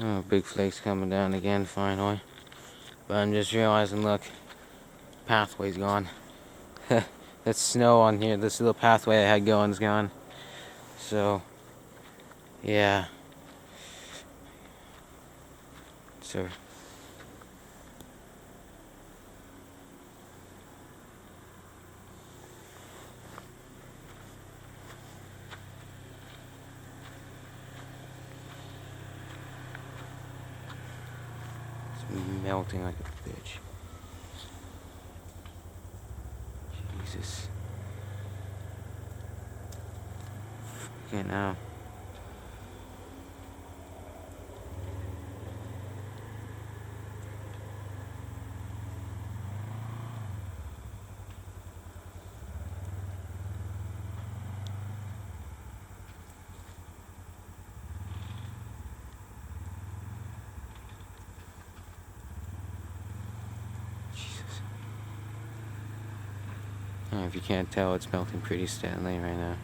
Oh, big flakes coming down again, finally. But I'm just realizing, look, pathway's gone. That snow on here, this little pathway I had going is gone. So, yeah. So, it's melting like a bitch. Jesus. Okay, now. Jesus. If you can't tell, it's melting pretty steadily right now.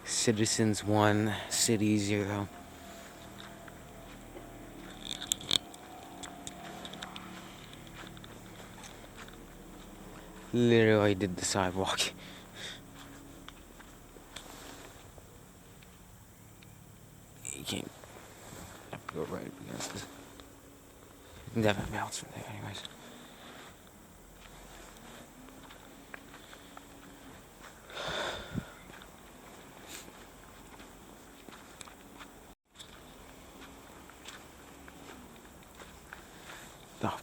Citizens 1, City 0. Literally did the sidewalk. You can't have to go right up against this. It never melts from there, anyways. Oh.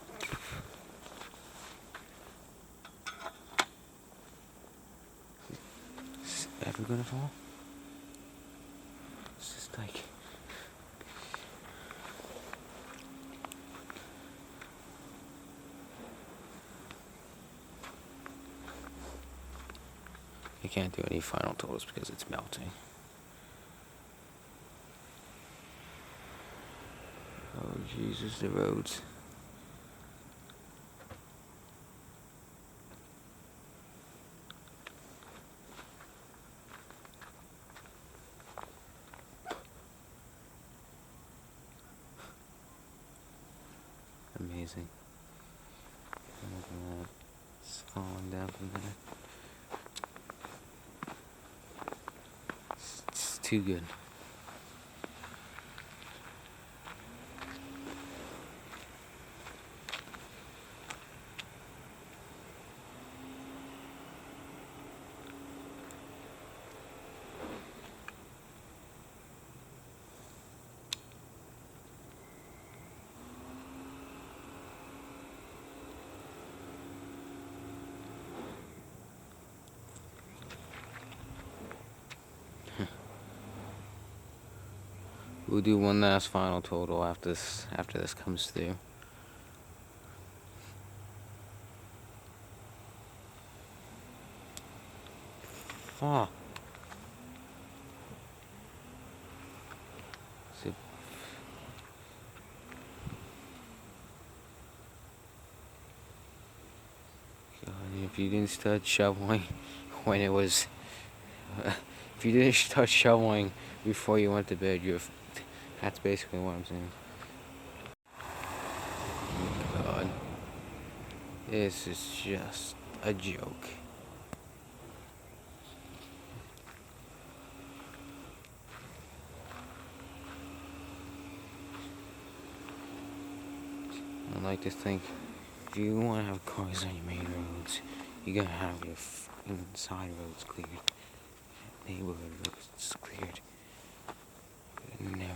Is it ever gonna fall? It's just like... I can't do any final totals because it's melting. Oh Jesus, the roads. Amazing. Look at that. It's falling down from there. It's too good. We'll do one last final total after this comes through. Fuck. God, if you didn't start shoveling when it was, if you didn't start shoveling before you went to bed, that's basically what I'm saying. God, this is just a joke. I like to think, if you want to have cars on your main roads, you gotta have your side roads cleared, neighborhood roads cleared. Never.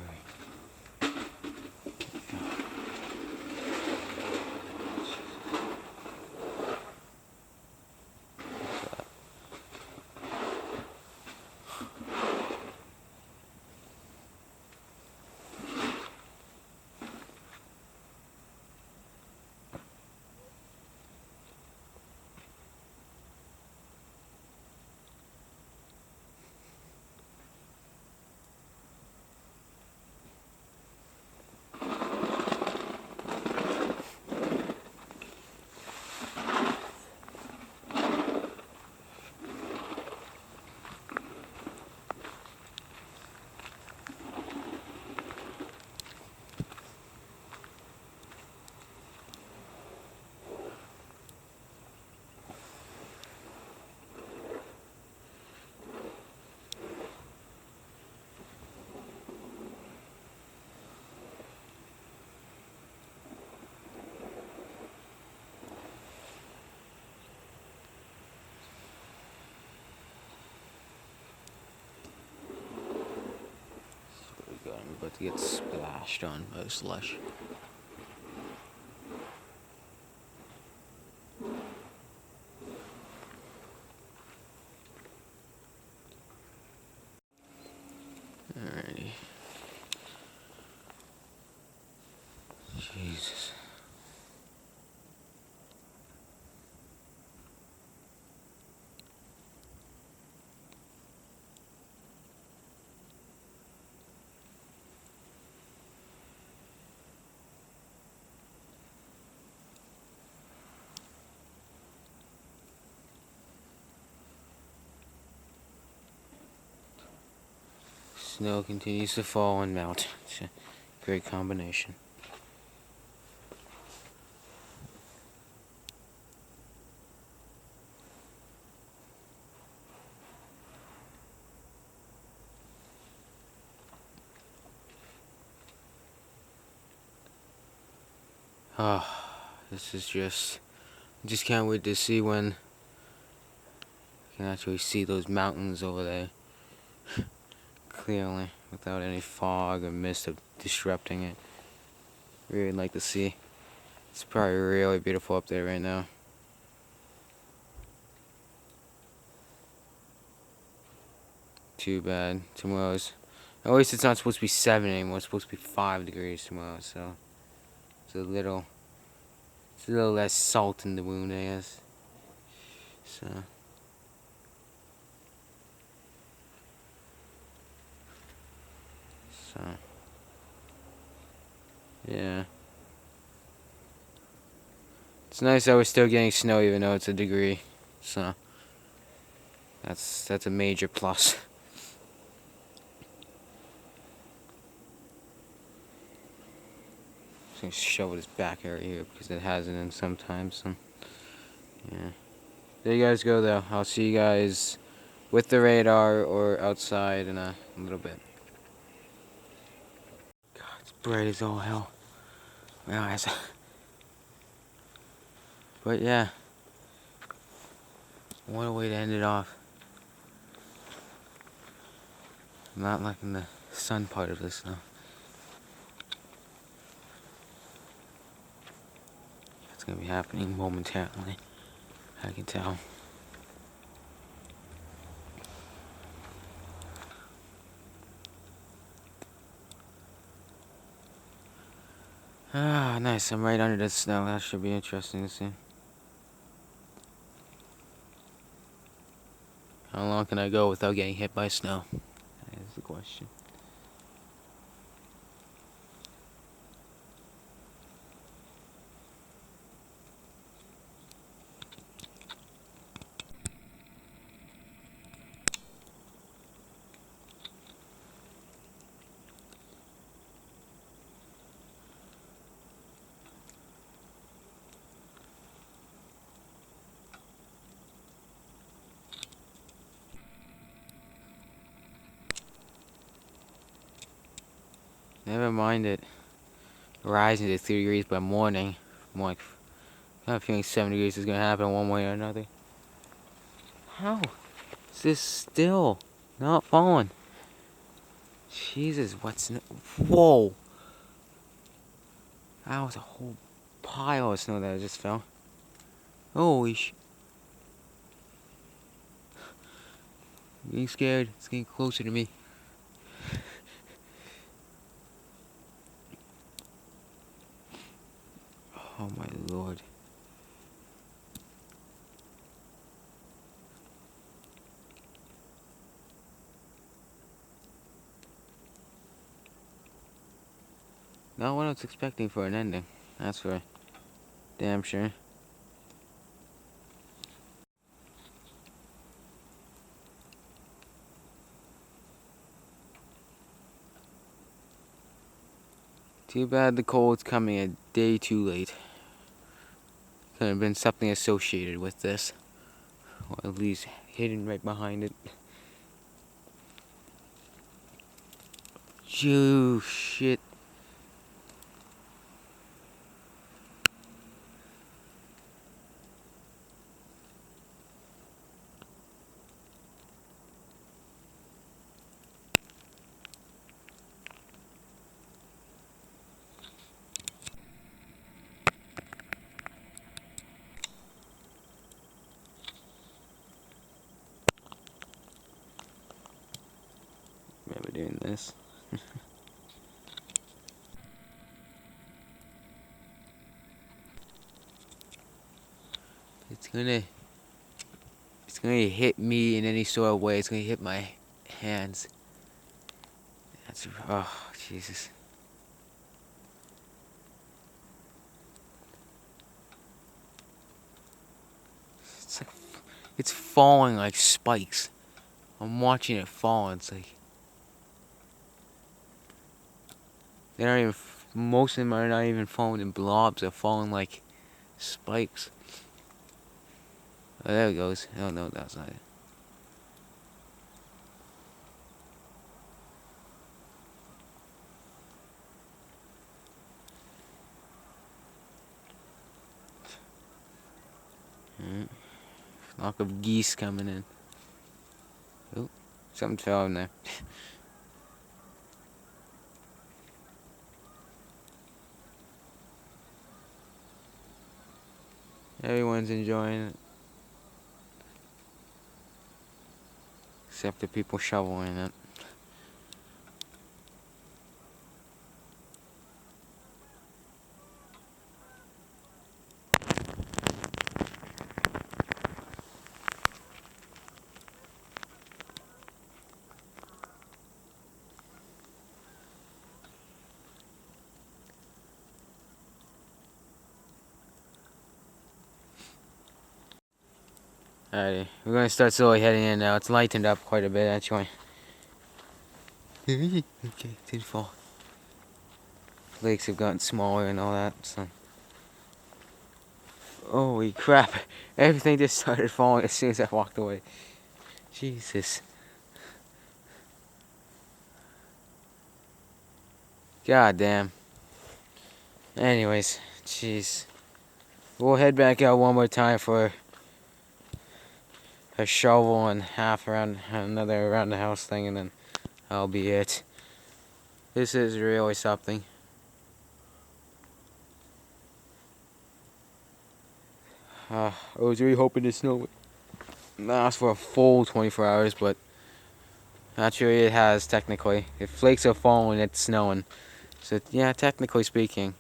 but to get splashed on by slush. Alrighty. Jesus. Snow continues to fall and melt. It's a great combination. Oh, this is just can't wait to see when I can actually see those mountains over there clearly without any fog or mist disrupting it. Really like to see. It's probably really beautiful up there right now. Too bad. Tomorrow's. At least it's not supposed to be 7 anymore. It's supposed to be 5 degrees tomorrow, so it's a little less salt in the wound, I guess. So yeah. It's nice that we're still getting snow even though it's a degree. So that's a major plus. Just gonna shovel this back area here because it hasn't in sometimes. So yeah. There you guys go though. I'll see you guys with the radar or outside in a little bit. God, it's bright as all hell. My eyes. But yeah. What a way to end it off. I'm not liking the sun part of this though. It's gonna be happening momentarily. I can tell. Ah, nice. I'm right under the snow. That should be interesting to see. How long can I go without getting hit by snow? That is the question. Never mind it rising to 3 degrees by morning. I'm like, I have a feeling 7 degrees is gonna happen one way or another. How is this still not falling? Jesus, what's whoa! That was a whole pile of snow that just fell. Holy sh! I'm getting scared. It's getting closer to me. Oh my lord. Not what I was expecting for an ending. That's for damn sure. Too bad the cold's coming a day too late. Could have been something associated with this. Or at least hidden right behind it. Phew, shit. Never doing this. It's gonna hit me in any sort of way. It's gonna hit my hands. That's, oh, Jesus. It's like, it's falling like spikes. I'm watching it fall, and it's like, they're not even, most of them are not even falling in blobs, they're falling like spikes. Oh, there it goes. Oh no, that's not it. Flock of geese coming in. Oh, something fell in there. Everyone's enjoying it. Except the people shoveling it. Alrighty, we're gonna start slowly heading in now. It's lightened up quite a bit actually. Okay, didn't fall. Lakes have gotten smaller and all that, so. Holy crap. Everything just started falling as soon as I walked away. Jesus. God damn. Anyways, jeez. We'll head back out one more time for a shovel and half around another around the house thing, and then that'll be it. This is really something. I was really hoping the snow would last for a full 24 hours, but actually it has technically. If flakes are falling, it's snowing. So yeah, technically speaking,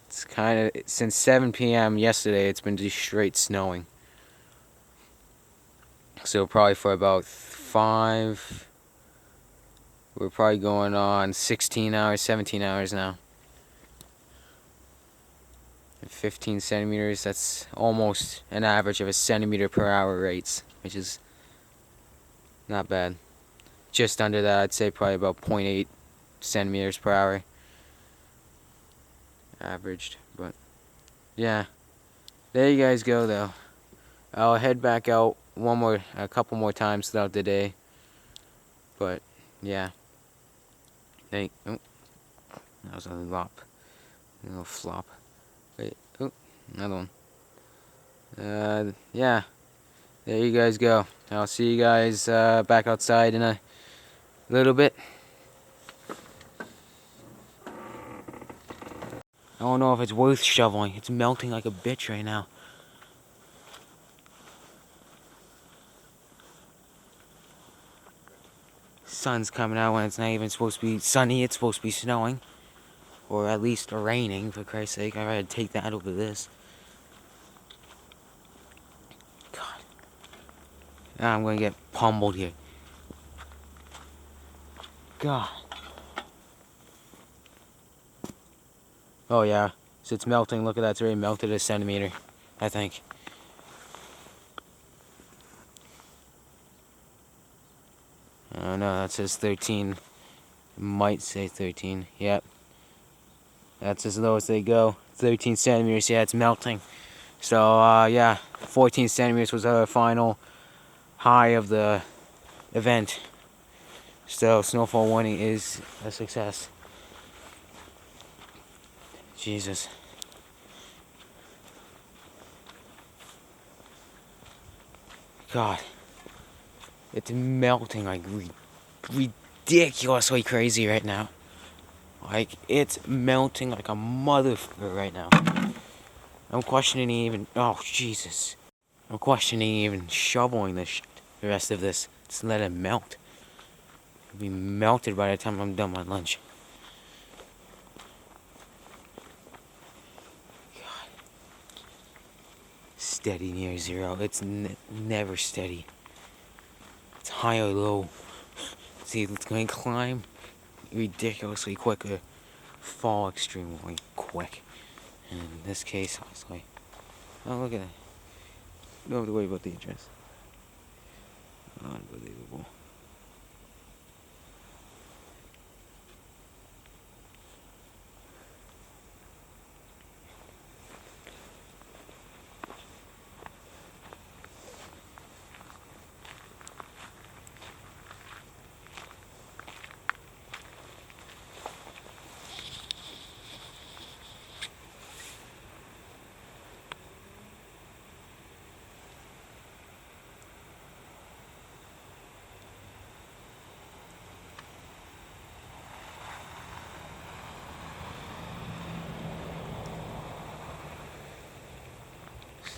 it's kind of, since 7 p.m. yesterday, it's been just straight snowing. So probably for about 5, we're probably going on 16 hours, 17 hours now. 15 centimeters, that's almost an average of a centimeter per hour rates, which is not bad. Just under that, I'd say probably about 0.8 centimeters per hour averaged. But yeah, there you guys go though. I'll head back out a couple more times throughout the day. But yeah, hey, oh, that was a little flop. Wait, oh, another one. Yeah, there you guys go. I'll see you guys back outside in a little bit. I don't know if it's worth shoveling. It's melting like a bitch right now. Sun's coming out when it's not even supposed to be sunny. It's supposed to be snowing. Or at least raining, for Christ's sake. I'd rather take that over this. God. Now I'm gonna get pummeled here. God. Oh yeah. So it's melting. Look at that. It's already melted a centimeter, I think. Oh no, that says 13. It might say 13. Yep. That's as low as they go. 13 centimeters. Yeah, it's melting. So, yeah. 14 centimeters was our final high of the event. So, snowfall warning is a success. Jesus. God. It's melting like ridiculously crazy right now. Like, it's melting like a motherfucker right now. I'm questioning even... Oh, Jesus. I'm questioning even shoveling the rest of this. Just let it melt. It'll be melted by the time I'm done my lunch. God. Steady near zero. It's never steady. It's high or low. See, it's going to climb ridiculously quick or fall extremely quick. And in this case, I was like, oh, look at that. Don't have to worry about the address. Unbelievable.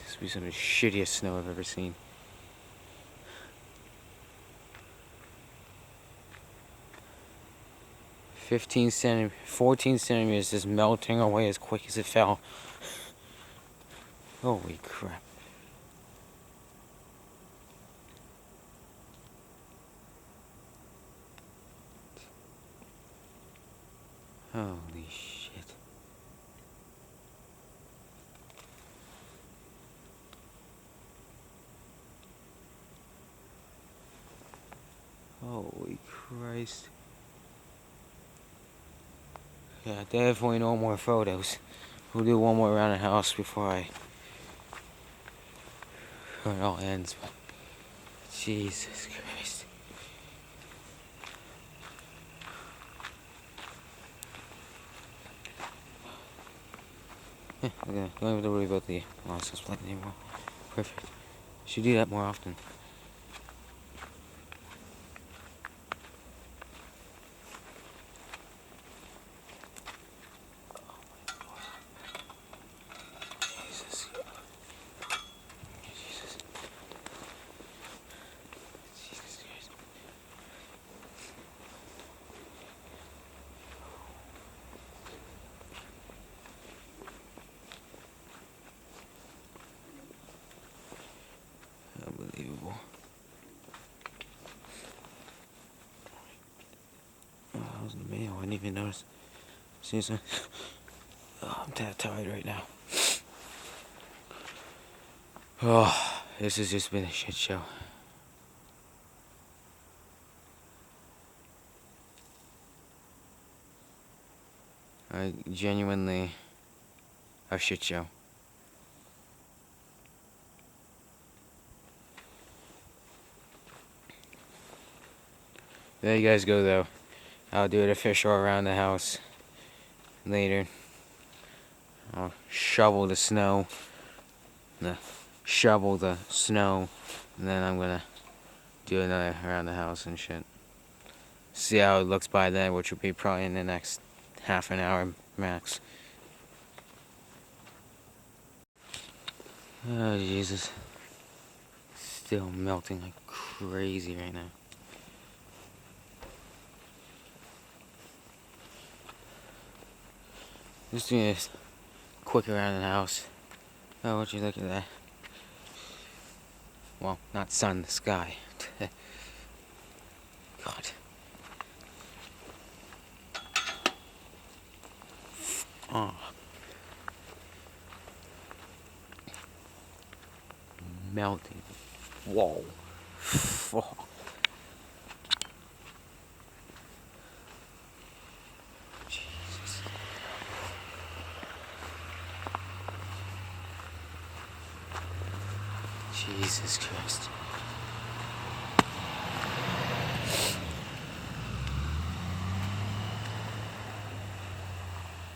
This will be some of the shittiest snow I've ever seen. 14 centimeters is melting away as quick as it fell. Holy crap. Holy shit. Holy Christ. Yeah, definitely no more photos. We'll do one more around the house before it all ends. But Jesus Christ. Yeah, okay, don't have to worry about the license plate anymore. Perfect. Should do that more often. Jesus. Jesus. Jesus Christ. Unbelievable. Oh, that was in the mail. I didn't even notice. Seriously. Oh, I'm tired right now. Oh, this has just been a shit show. Genuinely a shit show. There you guys go, though. I'll do it official around the house later. I'll shovel the snow, and then I'm gonna do another around the house and shit. See how it looks by then, which will be probably in the next half an hour max. Oh, Jesus. Still melting like crazy right now. Just doing this quick around the house. Oh, would you look at that? Well, not sun, the sky. God. Oh. Melting. Whoa. Oh. Jesus. Jesus Christ.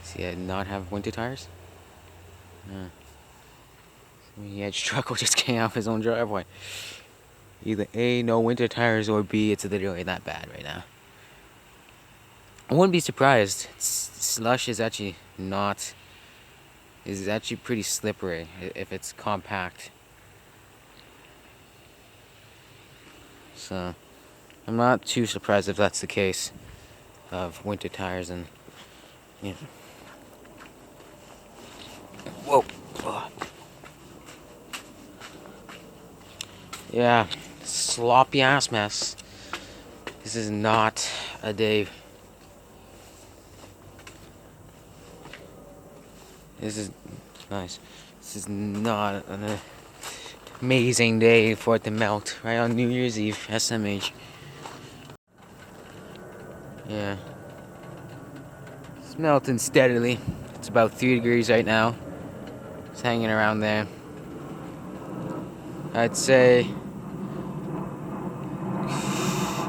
See, I not have winter tires? The edge truck just came off his own driveway. Either A, no winter tires, or B, it's literally that bad right now. I wouldn't be surprised. Slush is actually not... is actually pretty slippery if it's compact. So, I'm not too surprised if that's the case of winter tires and, you know. Whoa. Ugh. Yeah, sloppy ass mess. This is not a day. This is nice. This is not an amazing day for it to melt right on New Year's Eve, SMH. Yeah. It's melting steadily. It's about 3 degrees right now. It's hanging around there. I'd say,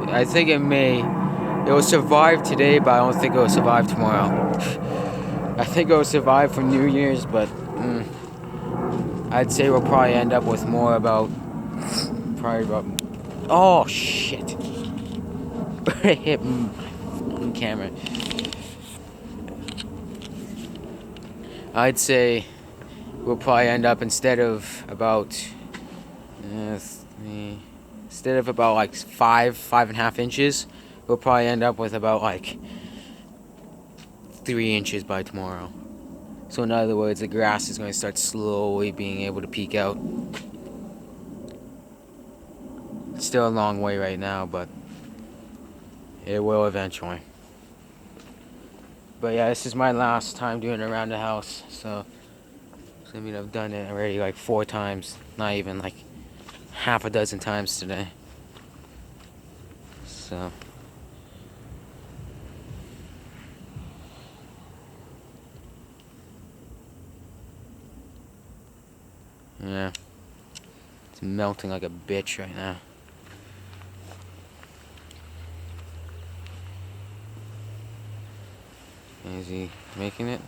I think it will survive today, but I don't think it will survive tomorrow. I think it will survive for New Year's, but I'd say we'll probably end up with more about, oh shit. It hit my fucking camera. I'd say we'll probably end up instead of about like 5.5 inches, we'll probably end up with about like 3 inches by tomorrow. So in other words, the grass is going to start slowly being able to peek out. It's still a long way right now, but it will eventually. But yeah, this is my last time doing it around the house, so I mean I've done it already like 4 times, not even like half a dozen times today. So yeah, it's melting like a bitch right now. Is he making it?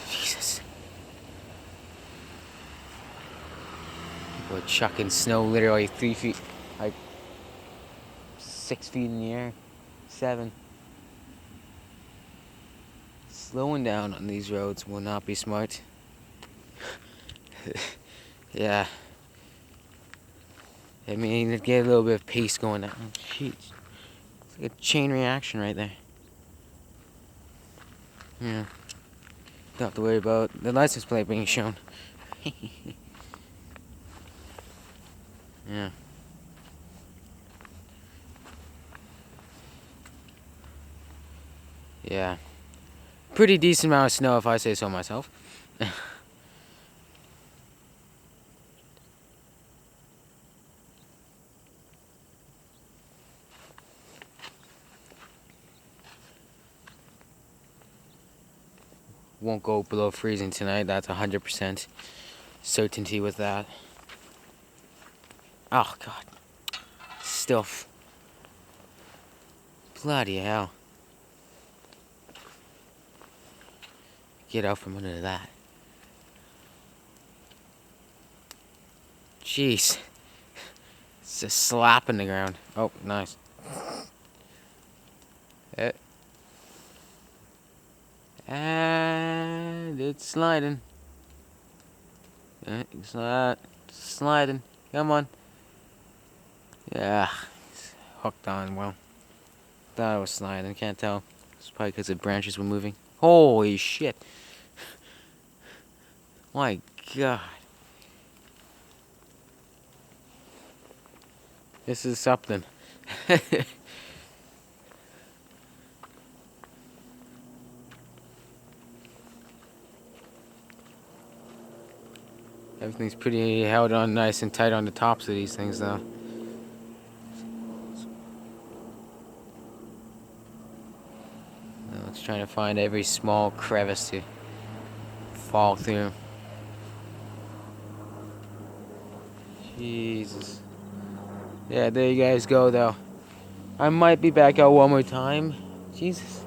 Jesus. People are chucking snow literally 3 feet, like 6 feet in the air, 7. Slowing down on these roads will not be smart. Yeah. I mean, it'd get a little bit of pace going down. Jeez. It's like a chain reaction right there. Yeah. Don't have to worry about the license plate being shown. Yeah. Yeah. Pretty decent amount of snow if I say so myself. Won't go below freezing tonight. That's 100% certainty with that. Oh god. Stuff. Bloody hell. Get out from under that. Jeez. It's just slapping the ground. Oh, nice. And it's sliding. It's not sliding. Come on. Yeah. It's hooked on. Well, thought it was sliding. Can't tell. It's probably because the branches were moving. Holy shit. My god. This is something. Everything's pretty held on nice and tight on the tops of these things, though. It's trying to find every small crevice to fall through. Jesus. Yeah, there you guys go, though. I might be back out one more time. Jesus.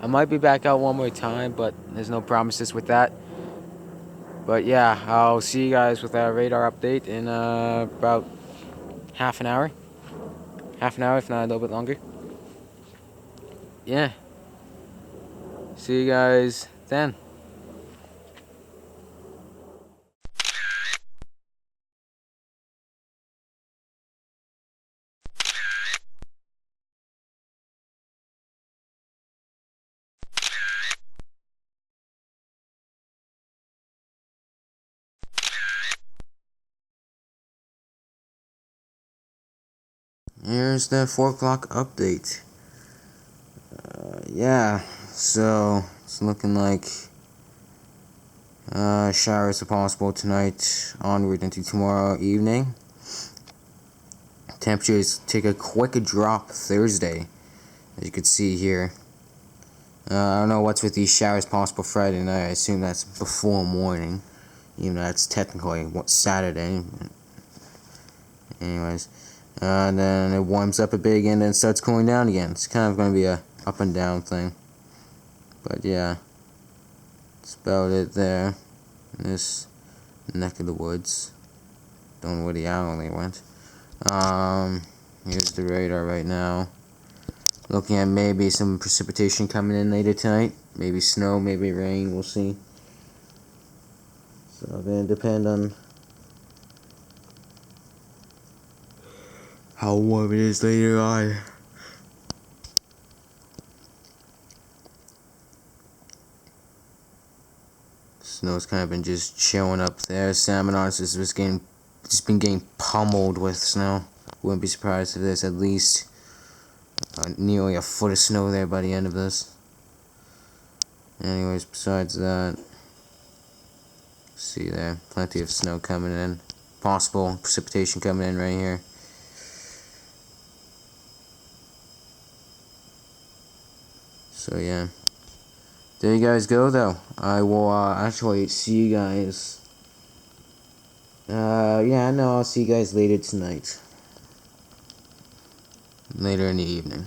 I might be back out one more time, but there's no promises with that. But yeah, I'll see you guys with our radar update in about half an hour. Half an hour, if not a little bit longer. Yeah. See you guys then. here's the 4 o'clock update. Yeah, so it's looking like showers are possible tonight onward into tomorrow evening. Temperatures take a quick drop Thursday, as you can see here. I don't know what's with these showers possible Friday night. I assume that's before morning, even though that's technically Saturday. Anyways, then it warms up a bit again, then starts cooling down again. It's kind of going to be a up and down thing. But yeah, that's about it there. In this neck of the woods. Don't know where the alley went. Here's the radar right now. Looking at maybe some precipitation coming in later tonight. Maybe snow, maybe rain, we'll see. So gonna depend on how warm it is later on. Snow's kind of been just showing up there. Salmon honestly has just been getting pummeled with snow. Wouldn't be surprised if there's at least nearly a foot of snow there by the end of this. Anyways, besides that, see there, plenty of snow coming in. Possible precipitation coming in right here. So yeah, there you guys go though. I will actually see you guys. Yeah, no, I'll see you guys later tonight. Later in the evening.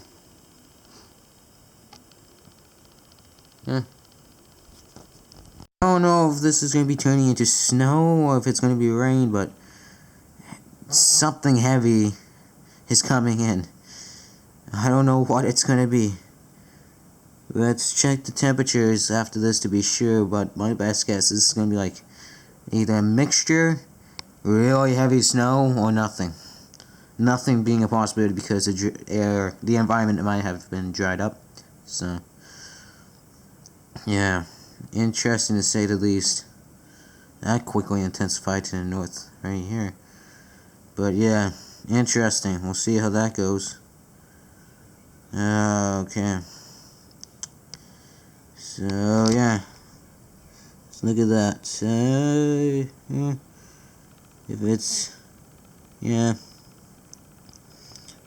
Yeah. I don't know if this is going to be turning into snow or if it's going to be rain, but something heavy is coming in. I don't know what it's going to be. Let's check the temperatures after this to be sure, but my best guess is it's going to be like either a mixture, really heavy snow, or nothing. Nothing being a possibility because the environment might have been dried up. So, yeah, interesting to say the least. That quickly intensified to the north right here. But yeah, interesting. We'll see how that goes. Okay. So yeah, let's look at that. So yeah, if it's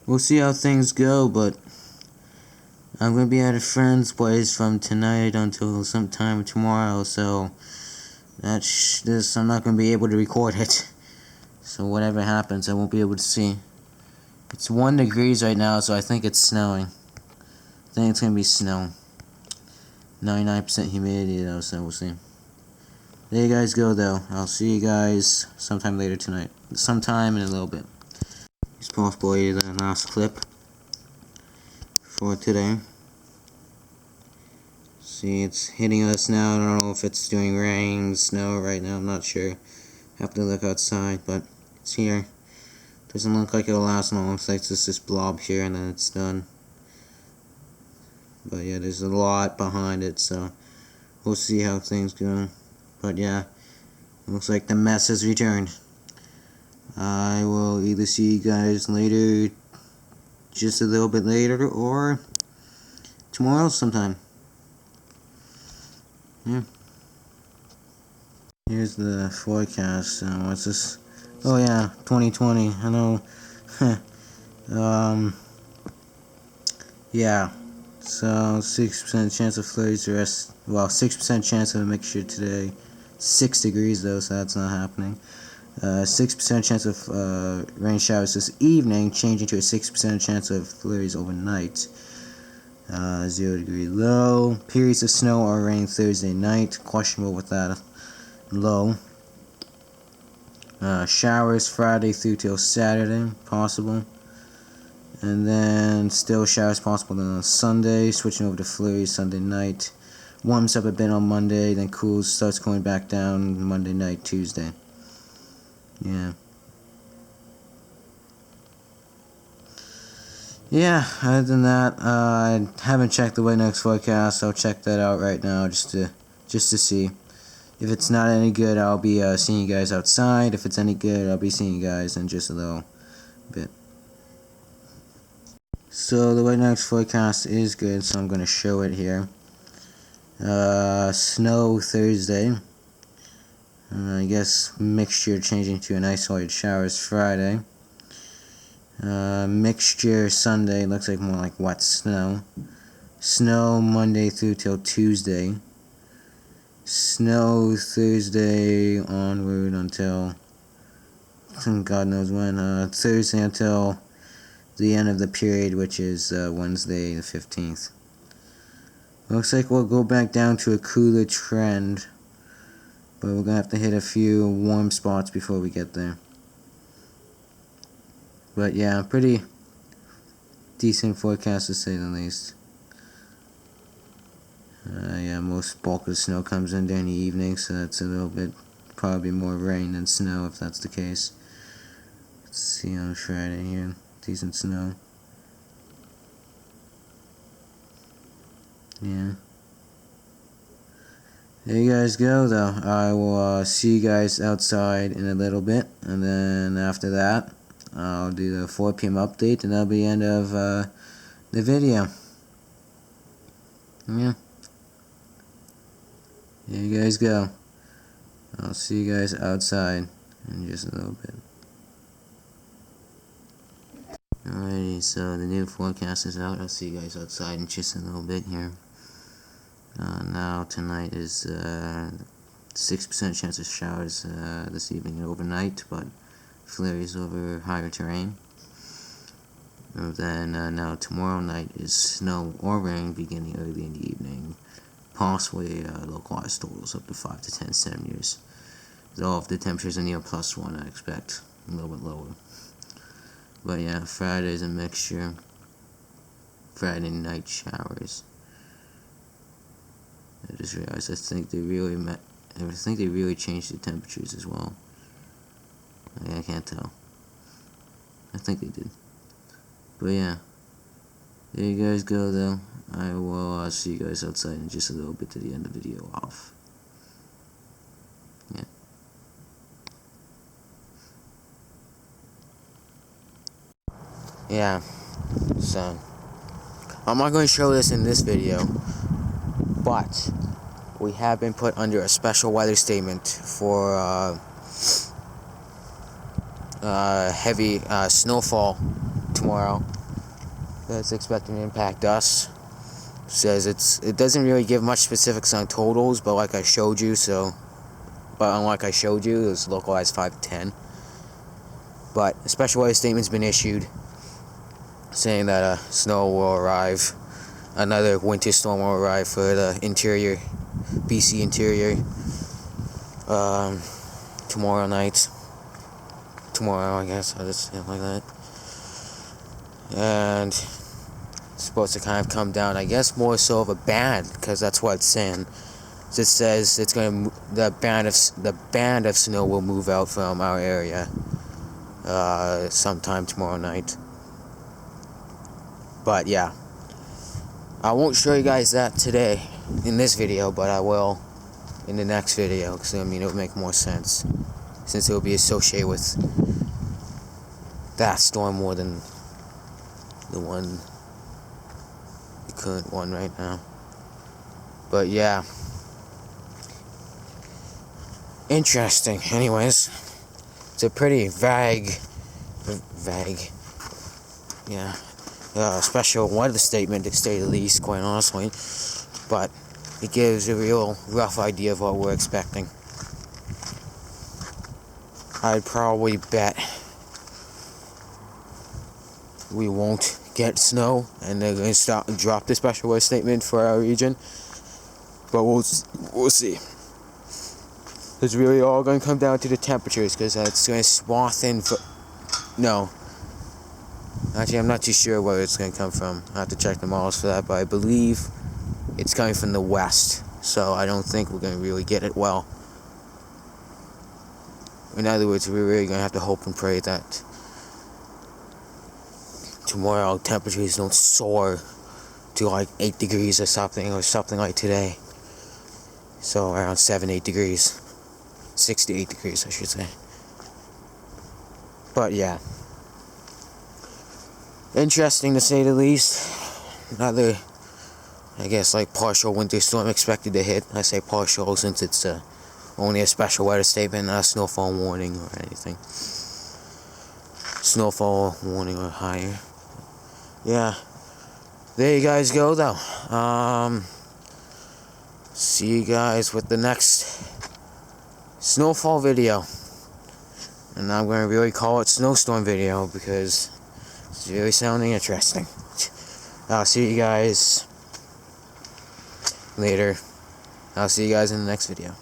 we'll see how things go. But I'm gonna be at a friend's place from tonight until sometime tomorrow. So I'm not gonna be able to record it. So whatever happens, I won't be able to see. It's 1 degree right now, so I think it's snowing. I think it's gonna be snow. 99% humidity though, so we'll see. There you guys go though. I'll see you guys sometime later tonight. Sometime in a little bit. It's possibly the last clip for today. See, it's hitting us now. I don't know if it's doing rain, snow right now. I'm not sure. Have to look outside, but it's here. Doesn't look like it'll last long. Looks like it's this blob here and then it's done. But yeah, there's a lot behind it, so we'll see how things go. But yeah, looks like the mess has returned. I will either see you guys later, just a little bit later, or tomorrow sometime. Yeah. Here's the forecast. What's this? Oh yeah, 2020. I know. Yeah. So 6% chance of flurries. The rest, well, 6% chance of a mixture today. 6 degrees though, so that's not happening. 6% chance of rain showers this evening, changing to a 6% chance of flurries overnight. 0 degree low. Periods of snow or rain Thursday night. Questionable with that low. Showers Friday through till Saturday, possible. And then still showers possible on Sunday, switching over to flurries Sunday night. Warms up a bit on Monday, then cools, starts going back down Monday night, Tuesday. Yeah. Yeah, other than that, I haven't checked the next forecast. I'll check that out right now just to see. If it's not any good, I'll be seeing you guys outside. If it's any good, I'll be seeing you guys in just a little bit. So the weather next forecast is good, so I'm gonna show it here. Snow Thursday. I guess mixture changing to an isolated showers Friday. Mixture Sunday, looks like more like wet snow. Snow Monday through till Tuesday. Snow Thursday onward until God knows when. Thursday until the end of the period, which is Wednesday the 15th. Looks like we'll go back down to a cooler trend, but we're gonna have to hit a few warm spots before we get there. But yeah, pretty decent forecast to say the least. Yeah, most bulk of the snow comes in during the evening, so that's a little bit, probably more rain than snow if that's the case. Let's see on Friday here, decent snow. Yeah. There you guys go, though. I will see you guys outside in a little bit, and then after that, I'll do the 4 p.m. update, and that'll be the end of the video. Yeah. There you guys go. I'll see you guys outside in just a little bit. Alrighty, so the new forecast is out. I'll see you guys outside in just a little bit here. Now tonight is 6% chance of showers this evening and overnight, but flurries over higher terrain. And then now tomorrow night is snow or rain beginning early in the evening. Possibly localized totals up to 5 to 10 centimeters. Though if the temperatures are near +1, I expect a little bit lower. But yeah, Friday's a mixture. Friday night showers. I just realized I think they really changed the temperatures as well. I can't tell. I think they did. But yeah, there you guys go though. I will see you guys outside in just a little bit to the end of the video off. Yeah. Yeah, so I'm not going to show this in this video, but we have been put under a special weather statement for heavy snowfall tomorrow that's expected to impact us. Says it doesn't really give much specifics on totals, but like I showed you, unlike I showed you, it was localized 5 to 10. But a special weather statement's been issued saying that snow will arrive, another winter storm will arrive for the interior, BC interior, tomorrow night. Tomorrow, I guess, I'll just say it like that. And it's supposed to kind of come down, I guess, more so of a band, because that's what it's saying. It says it's going to, the band of snow will move out from our area sometime tomorrow night. But yeah, I won't show you guys that today in this video, but I will in the next video, because I mean it'll make more sense since it will be associated with that storm more than the current one right now. But yeah, interesting. Anyways, it's a pretty vague, yeah, special weather statement to say the least, quite honestly. But it gives a real rough idea of what we're expecting. I'd probably bet we won't get snow, and they're going to drop the special weather statement for our region. But we'll see. It's really all going to come down to the temperatures, because it's going to swath in for... No. Actually, I'm not too sure where it's going to come from. I have to check the models for that, but I believe it's coming from the west. So I don't think we're going to really get it well. In other words, we're really going to have to hope and pray that tomorrow temperatures don't soar to like 8 degrees or something like today. So around 7-8 degrees. 6 to 8 degrees, I should say. But yeah. interesting to say the least. Another, I guess, like partial winter storm expected to hit. I say partial since it's only a special weather statement, not a snowfall warning or anything. Snowfall warning or higher. Yeah, there you guys go though. See you guys with the next snowfall video. And I'm going to really call it snowstorm video because it's really sounding interesting. I'll see you guys later. I'll see you guys in the next video.